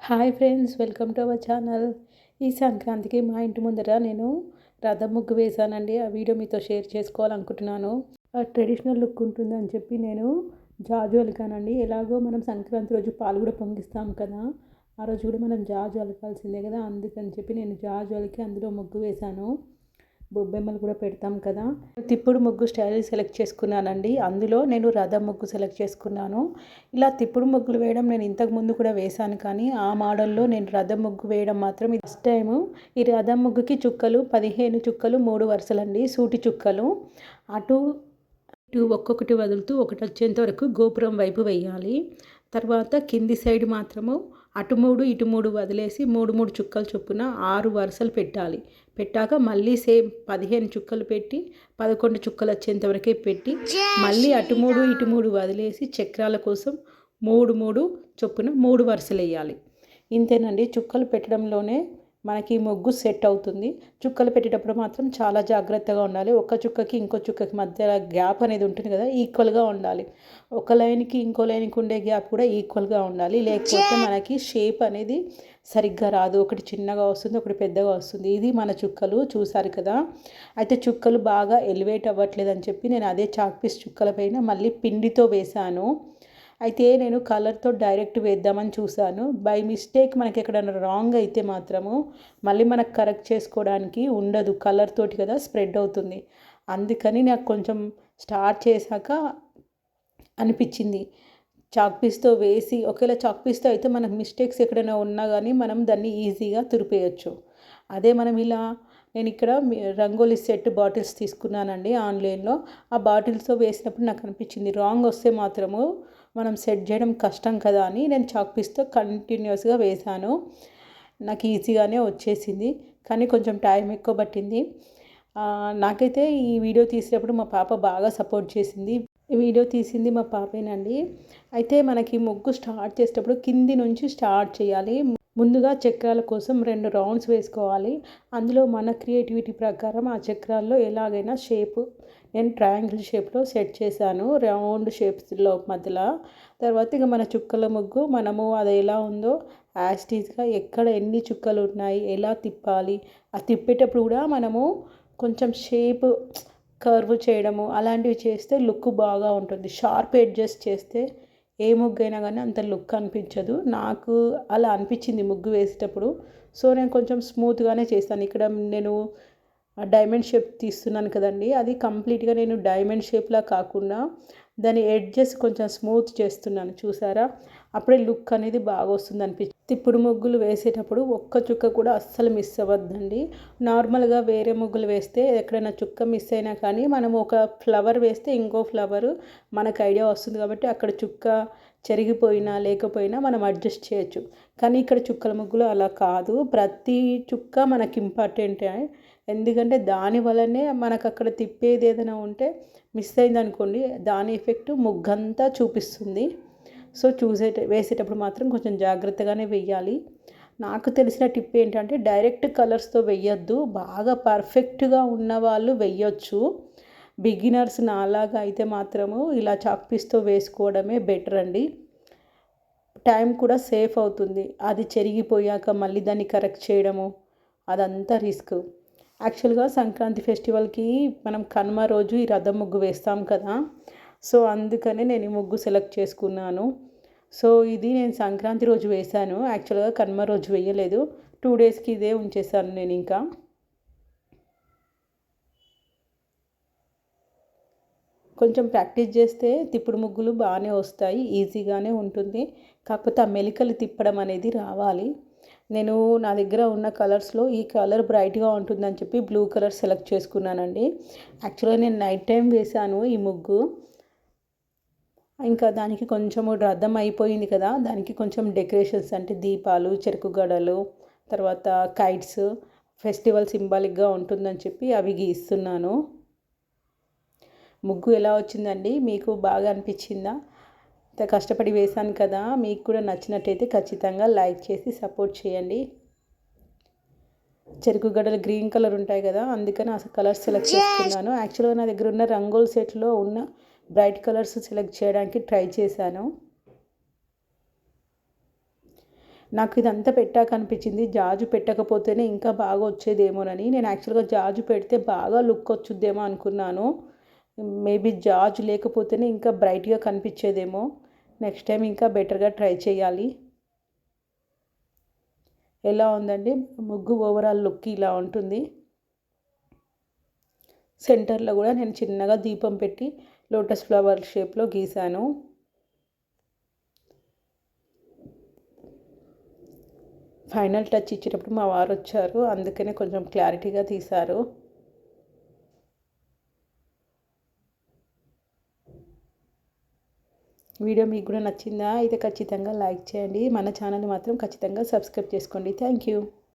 Hi friends, welcome to our channel. ఈ సంక్రాంతికి మా ఇంటి ముందర నేను రథం ముగ్గు వేశానండి. ఆ వీడియో మీతో షేర్ చేసుకోవాలనుకుంటున్నాను. ట్రెడిషనల్ లుక్ ఉంటుందని చెప్పి నేను జాజు అలికానండి. ఎలాగో మనం సంక్రాంతి రోజు పాలు కూడా పొంగిస్తాం కదా, ఆ రోజు కూడా మనం జాజు అలకాల్సిందే కదా, అందుకని చెప్పి నేను జాజు అలికి అందులో ముగ్గు వేశాను. బొబ్బెమ్మలు కూడా పెడతాం కదా. తిప్పుడు ముగ్గు స్టైల్ సెలెక్ట్ చేసుకున్నానండి. అందులో నేను రథం ముగ్గు సెలెక్ట్ చేసుకున్నాను. ఇలా తిప్పుడు ముగ్గులు వేయడం నేను ఇంతకు ముందు కూడా వేశాను, కానీ ఆ మోడల్లో నేను రథం ముగ్గు వేయడం మాత్రం ఫస్ట్ టైము. ఈ రథం ముగ్గుకి చుక్కలు 15 చుక్కలు 3 వరుసలండి, సూటి చుక్కలు. అటు ఇటు ఒక్కొక్కటి వదులుతూ ఒకటి వచ్చేంత వరకు గోపురం వైపు వేయాలి. తర్వాత కింది సైడ్ మాత్రము అటు 3 ఇటు 3 వదిలేసి 3 చుక్కలు చొప్పున 6 వరుసలు పెట్టాలి. పెట్టాక మళ్ళీ సేమ్ 15 చుక్కలు పెట్టి 11 చుక్కలు వచ్చేంత వరకే పెట్టి మళ్ళీ అటు 3 ఇటు 3 వదిలేసి చక్రాల కోసం 3 చొప్పున 3 వరుసలు వేయాలి. ఇంతేనండి. చుక్కలు పెట్టడంలోనే మనకి ముగ్గు సెట్ అవుతుంది. చుక్కలు పెట్టేటప్పుడు మాత్రం చాలా జాగ్రత్తగా ఉండాలి. ఒక చుక్కకి ఇంకో చుక్కకి మధ్య గ్యాప్ అనేది ఉంటుంది కదా, ఈక్వల్గా ఉండాలి. ఒక లైన్కి ఇంకో లైన్కి ఉండే గ్యాప్ కూడా ఈక్వల్గా ఉండాలి. లేకపోతే మనకి షేప్ అనేది సరిగ్గా రాదు. ఒకటి చిన్నగా వస్తుంది, ఒకటి పెద్దగా వస్తుంది. ఇది మన చుక్కలు చూసారు కదా. అయితే చుక్కలు బాగా ఎలివేట్ అవ్వట్లేదు అని చెప్పి నేను అదే చాక్ పీస్ చుక్కల పైన మళ్ళీ పిండితో వేశాను. అయితే నేను కలర్తో డైరెక్ట్ వేద్దామని చూశాను. బై మిస్టేక్ మనకి ఎక్కడైనా రాంగ్ అయితే మాత్రము మళ్ళీ మనకు కరెక్ట్ చేసుకోవడానికి ఉండదు, కలర్ తోటి కదా స్ప్రెడ్ అవుతుంది. అందుకని నాకు కొంచెం స్టార్ట్ చేశాక అనిపించింది చాక్ పీస్తో వేసి, ఒకవేళ చాక్ పీస్తో అయితే మనకు మిస్టేక్స్ ఎక్కడైనా ఉన్నా కానీ మనం దాన్ని ఈజీగా తురిపేయచ్చు. అదే మనం ఇలా, నేను ఇక్కడ రంగోలీ సెట్ బాటిల్స్ తీసుకున్నానండి ఆన్లైన్లో. ఆ బాటిల్స్తో వేసినప్పుడు నాకు అనిపించింది రాంగ్ వస్తే మాత్రము మనం సెట్ చేయడం కష్టం కదా అని నేను చాక్ పీస్తో కంటిన్యూస్గా వేశాను. నాకు ఈజీగానే వచ్చేసింది, కానీ కొంచెం టైం ఎక్కువ పట్టింది. నాకైతే ఈ వీడియో తీసేటప్పుడు మా పాప బాగా సపోర్ట్ చేసింది. ఈ వీడియో తీసింది మా పాపేనండి. అయితే మనకి ముగ్గు స్టార్ట్ చేసేటప్పుడు కింది నుంచి స్టార్ట్ చేయాలి. ముందుగా చక్రాల కోసం 2 రౌండ్స్ వేసుకోవాలి. అందులో మన క్రియేటివిటీ ప్రకారం ఆ చక్రాల్లో ఎలాగైనా షేపు నేను ట్రయాంగిల్ షేప్లో సెట్ చేశాను, రౌండ్ షేప్స్లో మధ్యలో. తర్వాత ఇక మన చుక్కల ముగ్గు మనము అది ఎలా ఉందో యాస్టీజ్గా ఎక్కడ ఎన్ని చుక్కలు ఉన్నాయి, ఎలా తిప్పాలి, ఆ తిప్పేటప్పుడు కూడా మనము కొంచెం షేప్ కర్వ్ చేయడము అలాంటివి చేస్తే లుక్ బాగా ఉంటుంది. షార్ప్ ఎడ్జెస్ చేస్తే ఏ ముగ్గు అయినా కానీ అంత లుక్ అనిపించదు. నాకు అలా అనిపించింది ముగ్గు వేసేటప్పుడు. సో నేను కొంచెం స్మూత్గానే చేస్తాను. ఇక్కడ నేను డైమండ్ షేప్ తీస్తున్నాను కదండి, అది కంప్లీట్గా నేను డైమండ్ షేప్లా కాకుండా దాని ఎడ్జెస్ కొంచెం స్మూత్ చేస్తున్నాను, చూసారా. అప్పుడే లుక్ అనేది బాగా వస్తుంది అనిపించింది. తిప్పుడు ముగ్గులు వేసేటప్పుడు ఒక్క చుక్క కూడా అస్సలు మిస్ అవ్వద్దండి. నార్మల్గా వేరే ముగ్గులు వేస్తే ఎక్కడైనా చుక్క మిస్ అయినా కానీ మనం ఒక ఫ్లవర్ వేస్తే ఇంకో ఫ్లవర్ మనకు ఐడియా వస్తుంది కాబట్టి అక్కడ చుక్క చెరిగిపోయినా లేకపోయినా మనం అడ్జస్ట్ చేయొచ్చు. కానీ ఇక్కడ చుక్కల ముగ్గులు అలా కాదు, ప్రతి చుక్క మనకి ఇంపార్టెంటే. ఎందుకంటే దాని వల్లనే మనకు అక్కడ తిప్పేది ఏదైనా ఉంటే మిస్ అయిందనుకోండి, దాని ఎఫెక్ట్ ముగ్గంతా చూపిస్తుంది. సో వేసేటప్పుడు మాత్రం కొంచెం జాగ్రత్తగానే వెయ్యాలి. నాకు తెలిసిన టిప్ ఏంటంటే డైరెక్ట్ కలర్స్తో వెయ్యొద్దు. బాగా పర్ఫెక్ట్గా ఉన్నవాళ్ళు వెయ్యొచ్చు. బిగినర్స్ నాలాగా అయితే మాత్రము ఇలా చాక్ పీస్తో వేసుకోవడమే బెటర్ అండి. టైం కూడా సేఫ్ అవుతుంది. అది చెరిగిపోయాక మళ్ళీ దాన్ని కరెక్ట్ చేయడము అదంతా రిస్క్. యాక్చువల్గా సంక్రాంతి ఫెస్టివల్కి మనం కనుమ రోజు ఈ రథం ముగ్గు వేస్తాం కదా, సో అందుకనే నేను ఈ ముగ్గు సెలెక్ట్ చేసుకున్నాను. సో ఇది నేను సంక్రాంతి రోజు వేశాను. యాక్చువల్గా కనుమ రోజు వేయలేదు. 2 డేస్కి ఇదే ఉంచేసాను నేను. ఇంకా కొంచెం ప్రాక్టీస్ చేస్తే తిప్పుడు ముగ్గులు బాగానే వస్తాయి, ఈజీగానే ఉంటుంది. కాకపోతే ఆ మెలికలు తిప్పడం అనేది రావాలి. నేను నా దగ్గర ఉన్న కలర్స్లో ఈ కలర్ బ్రైట్గా ఉంటుందని చెప్పి బ్లూ కలర్ సెలెక్ట్ చేసుకున్నానండి. యాక్చువల్గా నేను నైట్ టైం వేశాను ఈ ముగ్గు. ఇంకా దానికి కొంచెము రథం అయిపోయింది కదా, దానికి కొంచెం డెకరేషన్స్ అంటే దీపాలు, చెరుకు గడలు, తర్వాత కైట్స్, ఫెస్టివల్ సింబాలిక్గా ఉంటుందని చెప్పి అవి గీస్తున్నాను. ముగ్గు ఎలా వచ్చిందండి, మీకు బాగా అనిపించిందా? కష్టపడి వేశాను కదా, మీకు కూడా నచ్చినట్టయితే ఖచ్చితంగా లైక్ చేసి సపోర్ట్ చేయండి. చెరుకు గడ్డలు గ్రీన్ కలర్ ఉంటాయి కదా, అందుకని ఆ కలర్స్ సెలెక్ట్ చేసుకున్నాను. యాక్చువల్గా నా దగ్గర ఉన్న రంగోల్ సెట్లో ఉన్న బ్రైట్ కలర్స్ సెలెక్ట్ చేయడానికి ట్రై చేశాను. నాకు ఇదంతా పెట్టాక అనిపించింది జాజు పెట్టకపోతేనే ఇంకా బాగా వచ్చేదేమోనని. నేను యాక్చువల్గా జాజు పెడితే బాగా లుక్ వచ్చుద్దేమో అనుకున్నాను. మేబీ జాజు లేకపోతేనే ఇంకా బ్రైట్గా కనిపించేదేమో. నెక్స్ట్ టైం ఇంకా బెటర్గా ట్రై చేయాలి. ఎలా ఉందండి ముగ్గు ఓవరాల్ లుక్ ఇలా ఉంటుంది. సెంటర్లో కూడా నేను చిన్నగా దీపం పెట్టి లోటస్ ఫ్లవర్ షేప్లో గీశాను. ఫైనల్ టచ్ ఇచ్చేటప్పుడు మా వారు వచ్చారు, అందుకనే కొంచెం క్లారిటీగా తీశారు. వీడియో మీకు కూడా నచ్చిందా? అయితే ఖచ్చితంగా లైక్ చేయండి. మన ఛానల్ మాత్రం ఖచ్చితంగా సబ్స్క్రైబ్ చేసుకోండి. Thank you.